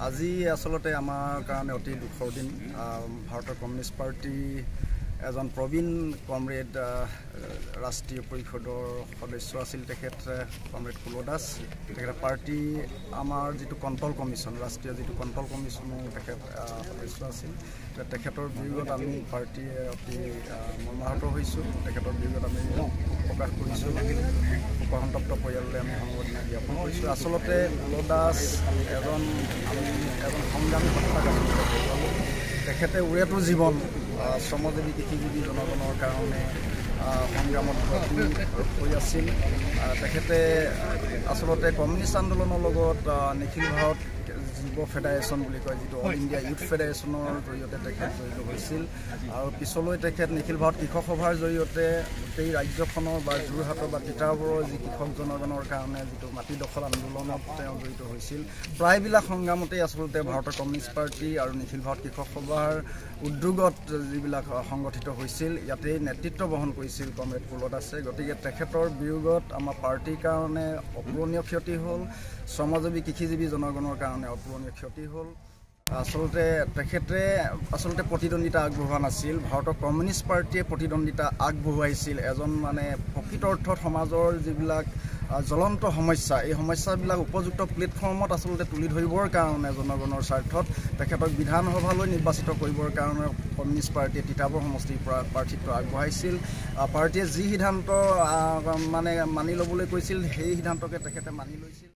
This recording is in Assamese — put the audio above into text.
আজি আসলতে আমাৰ কাৰণে অতি দুখৰ দিন। ভাৰতৰ কমিউনিষ্ট পাৰ্টি এজন প্ৰবীণ কমৰেড ৰাষ্ট্ৰীয় পৰিষদৰ সদস্য আছিল তেখেত কমৰেড কুলো দাস। তেখেত পাৰ্টি আমাৰ যিটো কণ্ট্ৰল কমিশ্যন ৰাষ্ট্ৰীয় যিটো কণ্ট্ৰল কমিশ্যনৰ তেখেত সদস্য আছিল। তেখেতৰ বিয়োগত আমি পাৰ্টীয়ে অতি মৰ্মাহত হৈছোঁ। তেখেতৰ বিয়োগত আমি প্ৰকাশ কৰিছোঁ। শোকসন্তপ্ত পৰিয়াললৈ আমি সমবেদনা জ্ঞাপন কৰিছোঁ। আচলতে কুলো দাস এজন সংগ্ৰামী সত্তাক আচলতে তেখেতে উৰেটো জীৱন শ্ৰমজীৱী কৃষিজীৱী জনগণৰ কাৰণে সংগ্ৰামত হৈ আছিল। তেখেতে আচলতে কমিউনিষ্ট আন্দোলনৰ লগত নিখিল ভাৰত যুৱ ফেডাৰেশ্যন বুলি কয় যিটো অল ইণ্ডিয়া ইউথ ফেডাৰেশ্যনৰ জৰিয়তে তেখেত জড়িত হৈছিল। আৰু পিছলৈ তেখেত নিখিল ভাৰত কৃষক সভাৰ জৰিয়তে গোটেই ৰাজ্যখনৰ বা যোৰহাটৰ বা তিতাবৰৰ যি কৃষক জনগণৰ কাৰণে যিটো মাটি দখল আন্দোলনত তেওঁ জড়িত হৈছিল। প্ৰায়বিলাক সংগ্ৰামতেই আচলতে ভাৰতৰ কমিউনিষ্ট পাৰ্টি আৰু নিখিল ভাৰত কৃষক সভাৰ উদ্যোগত যিবিলাক সংগঠিত হৈছিল ইয়াতেই নেতৃত্ব বহন কৰিছিল কমৰেড কুলো দাসে। গতিকে তেখেতৰ বিয়োগত আমাৰ পাৰ্টিৰ কাৰণে অপূৰণীয় ক্ষতি হ'ল, শ্ৰমজীৱী কৃষিজীৱী জনগণৰ কাৰণে অপূৰণীয় ক্ষতি হ'ল। তেখেতে প্ৰতিদ্বন্দ্বিতা আগবঢ়োৱা নাছিল। ভাৰতৰ কমিউনিষ্ট পাৰ্টিয়ে প্ৰতিদ্বন্দ্বিতা আগবঢ়োৱাইছিল। এজন প্ৰকৃত অৰ্থত সমাজৰ যিবিলাক জ্বলন্ত সমস্যা এই সমস্যাবিলাক উপযুক্ত প্লেটফৰ্মত আচলতে তুলি ধৰিবৰ কাৰণে জনগণৰ স্বাৰ্থত তেখেতক বিধানসভালৈ নিৰ্বাচিত কৰিবৰ কাৰণে কমিউনিষ্ট পাৰ্টিয়ে তিতাবৰ সমষ্টিৰ পৰা প্ৰাৰ্থিত্ব আগবঢ়াইছিল। পাৰ্টিয়ে যি সিদ্ধান্ত মানি ল'বলৈ কৈছিল সেই সিদ্ধান্তকে তেখেতে মানি লৈছিল।